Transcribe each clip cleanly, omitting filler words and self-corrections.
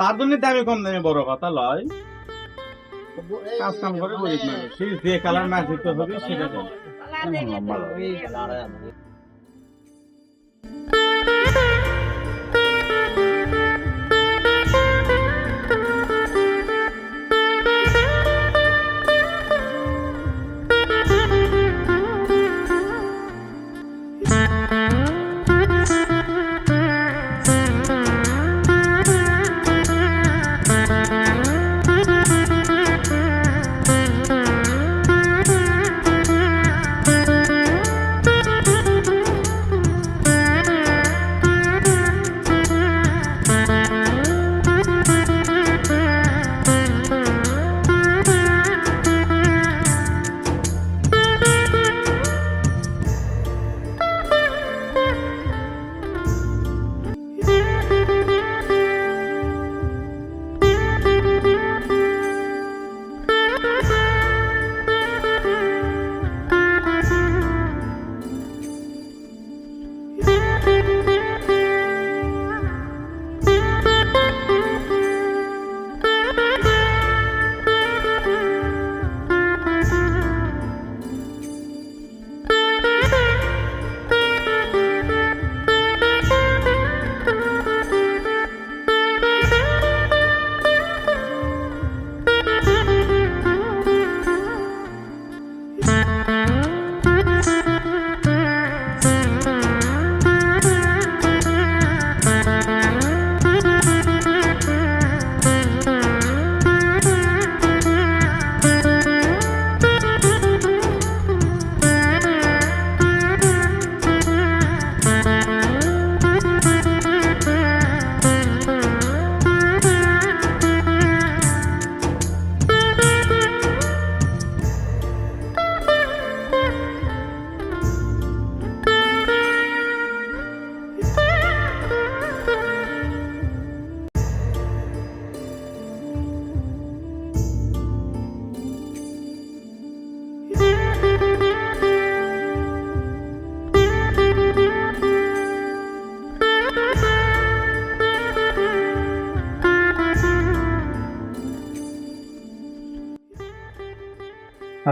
তার জন্য দামি কম দামি বড় কথা লয়, কাজ কাম করে গরিব মানুষ যে কালার ম্যাচ দিতে হবে সেটা দেয়।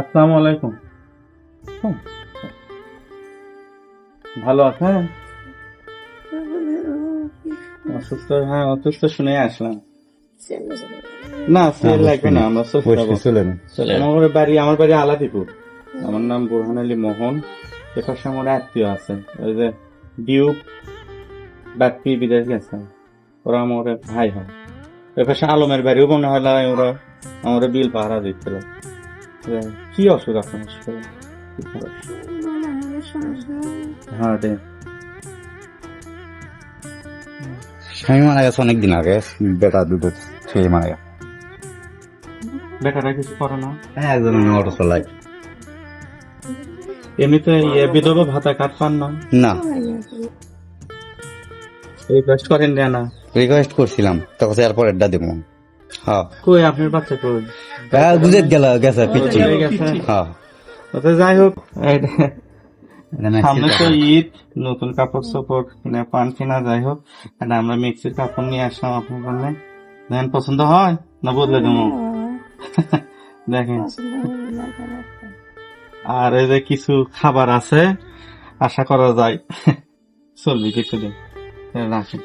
আসসালামু আলাইকুম। ভালো আছেন? অসুস্থ? হ্যাঁ অসুস্থ শুনে আসলাম। না সেল লাগবে না, আমরা আমার বাড়ি আলাদিপুর। আমার নাম বোরহান আলী মোহন। এপাশে আমার আত্মীয় আছে, ওই যে ডিউক বাপ্পি বিদেশ গেছে, ওরা আমার ভাই হয়। এপাশে আলমের বাড়িও মনে হয় ওরা আমার বিল পাহারা দিচ্ছিল। কি অসুখ আপনার? হ্যাঁ স্বামী মারা গেছে অনেকদিন আগে, বেটা দুটো ছেলে মারা গেছে। বেটারা কিছু করে না? হ্যাঁ একজন অটো চালায়। এমনিতে বিধবা ভাতা কাট পান না? না রিকোয়েস্ট করেন না? রিকোয়েস্ট করছিলাম, তখন এরপর এড্ডা দেবো। হ্যাঁ কই আপনার বাচ্চা কই? বুঝে গেছে পিচ্ছি। হ্যাঁ যাই হোক, সামনে তো ঈদ, নতুন কাপড় চোপড় কিনে পান কিনা, যাই হোক আমরা মিক্সির কাপড় নিয়ে আসলাম আপনার জন্য। দেখেন পছন্দ হয় না বদলে দেবো? দেখেন, আর এই যে কিছু খাবার আছে, আশা করা যায় চলবে কিছুদিন। রাখি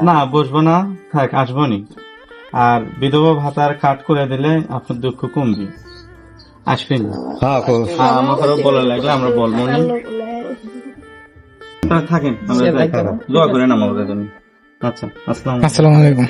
না, বসবো না, থাক আসবো নি। আর বিধবা ভাতার কাট করে দিলে আপনার দুঃখ কমবে, আসবেন। আমাকে বলা লাগলে আমরা বলবো নি। থাকেন, দোয়া করেন আমাদের জন্য। আচ্ছা, আসসালামু আলাইকুম।